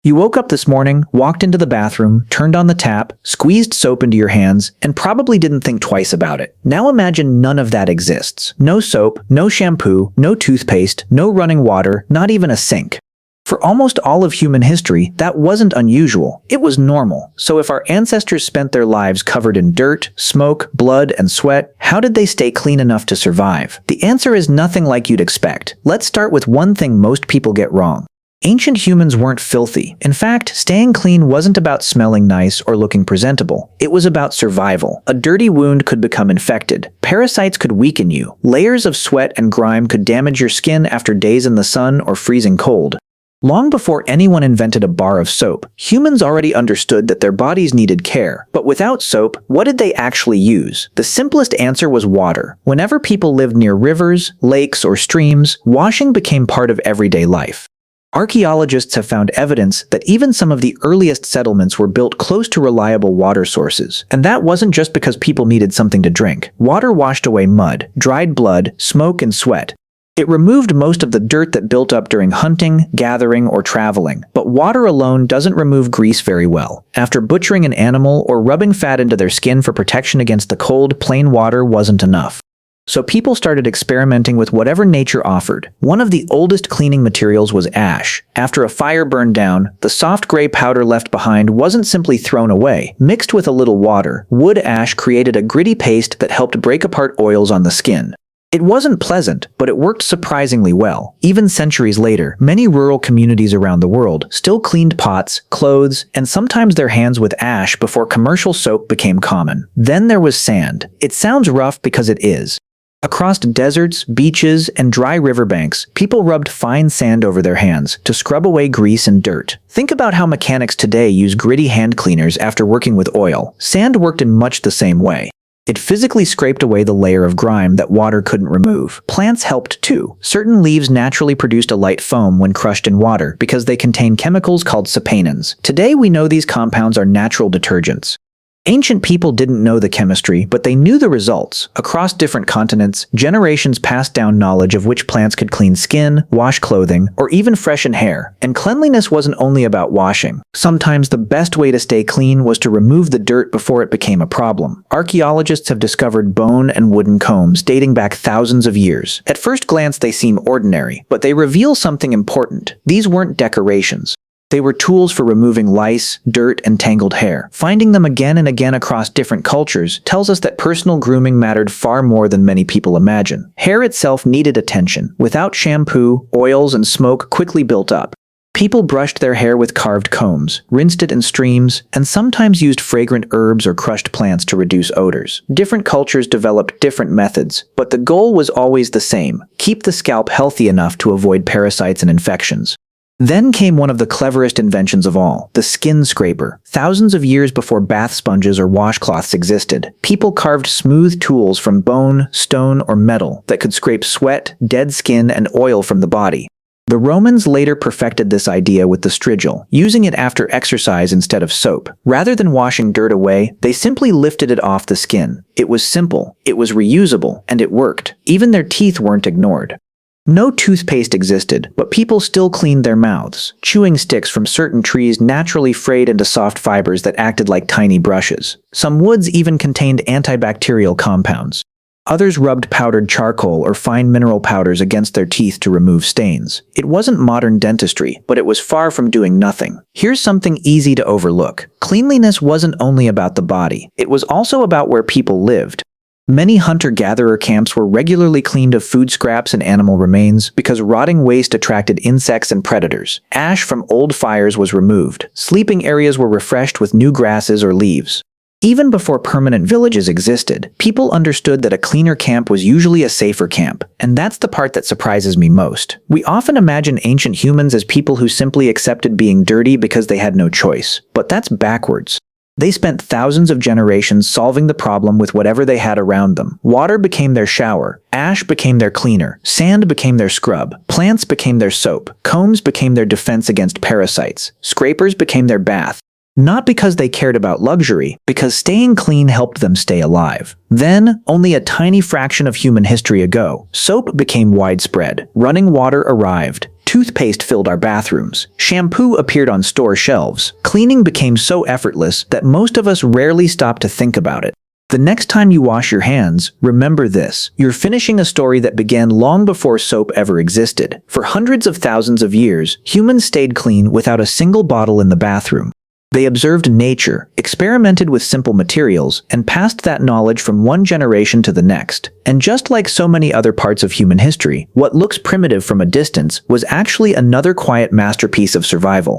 You woke up this morning, walked into the bathroom, turned on the tap, squeezed soap into your hands, and probably didn't think twice about it. Now imagine none of that exists. No soap, no shampoo, no toothpaste, no running water, not even a sink. For almost all of human history, that wasn't unusual. It was normal. So if our ancestors spent their lives covered in dirt, smoke, blood, and sweat, how did they stay clean enough to survive? The answer is nothing like you'd expect. Let's start with one thing most people get wrong. Ancient humans weren't filthy. In fact, staying clean wasn't about smelling nice or looking presentable. It was about survival. A dirty wound could become infected. Parasites could weaken you. Layers of sweat and grime could damage your skin after days in the sun or freezing cold. Long before anyone invented a bar of soap, humans already understood that their bodies needed care. But without soap, what did they actually use? The simplest answer was water. Whenever people lived near rivers, lakes, or streams, washing became part of everyday life. Archaeologists have found evidence that even some of the earliest settlements were built close to reliable water sources. And that wasn't just because people needed something to drink. Water washed away mud, dried blood, smoke, and sweat. It removed most of the dirt that built up during hunting, gathering, or traveling. But water alone doesn't remove grease very well. After butchering an animal or rubbing fat into their skin for protection against the cold, plain water wasn't enough. So people started experimenting with whatever nature offered. One of the oldest cleaning materials was ash. After a fire burned down, the soft gray powder left behind wasn't simply thrown away. Mixed with a little water, wood ash created a gritty paste that helped break apart oils on the skin. It wasn't pleasant, but it worked surprisingly well. Even centuries later, many rural communities around the world still cleaned pots, clothes, and sometimes their hands with ash before commercial soap became common. Then there was sand. It sounds rough because it is. Across deserts, beaches, and dry riverbanks, people rubbed fine sand over their hands to scrub away grease and dirt. Think about how mechanics today use gritty hand cleaners after working with oil. Sand worked in much the same way. It physically scraped away the layer of grime that water couldn't remove. Plants helped too. Certain leaves naturally produced a light foam when crushed in water because they contain chemicals called saponins. Today we know these compounds are natural detergents. Ancient people didn't know the chemistry, but they knew the results. Across different continents, generations passed down knowledge of which plants could clean skin, wash clothing, or even freshen hair. And cleanliness wasn't only about washing. Sometimes the best way to stay clean was to remove the dirt before it became a problem. Archaeologists have discovered bone and wooden combs dating back thousands of years. At first glance they seem ordinary, but they reveal something important. These weren't decorations. They were tools for removing lice, dirt, and tangled hair. Finding them again and again across different cultures tells us that personal grooming mattered far more than many people imagine. Hair itself needed attention. Without shampoo, oils and smoke quickly built up. People brushed their hair with carved combs, rinsed it in streams, and sometimes used fragrant herbs or crushed plants to reduce odors. Different cultures developed different methods, but the goal was always the same: keep the scalp healthy enough to avoid parasites and infections. Then came one of the cleverest inventions of all, the skin scraper. Thousands of years before bath sponges or washcloths existed, people carved smooth tools from bone, stone, or metal that could scrape sweat, dead skin, and oil from the body. The Romans later perfected this idea with the strigil, using it after exercise instead of soap. Rather than washing dirt away, they simply lifted it off the skin. It was simple, it was reusable, and it worked. Even their teeth weren't ignored. No toothpaste existed, but people still cleaned their mouths. Chewing sticks from certain trees naturally frayed into soft fibers that acted like tiny brushes. Some woods even contained antibacterial compounds. Others rubbed powdered charcoal or fine mineral powders against their teeth to remove stains. It wasn't modern dentistry, but it was far from doing nothing. Here's something easy to overlook. Cleanliness wasn't only about the body. It was also about where people lived. Many hunter-gatherer camps were regularly cleaned of food scraps and animal remains because rotting waste attracted insects and predators. Ash from old fires was removed. Sleeping areas were refreshed with new grasses or leaves. Even before permanent villages existed, people understood that a cleaner camp was usually a safer camp. And that's the part that surprises me most. We often imagine ancient humans as people who simply accepted being dirty because they had no choice. But that's backwards. They spent thousands of generations solving the problem with whatever they had around them. Water became their shower, ash became their cleaner, sand became their scrub, plants became their soap, combs became their defense against parasites, scrapers became their bath. Not because they cared about luxury, because staying clean helped them stay alive. Then, only a tiny fraction of human history ago, soap became widespread. Running water arrived. Toothpaste filled our bathrooms. Shampoo appeared on store shelves. Cleaning became so effortless that most of us rarely stop to think about it. The next time you wash your hands, remember this. You're finishing a story that began long before soap ever existed. For hundreds of thousands of years, humans stayed clean without a single bottle in the bathroom. They observed nature, experimented with simple materials, and passed that knowledge from one generation to the next. And just like so many other parts of human history, what looks primitive from a distance was actually another quiet masterpiece of survival.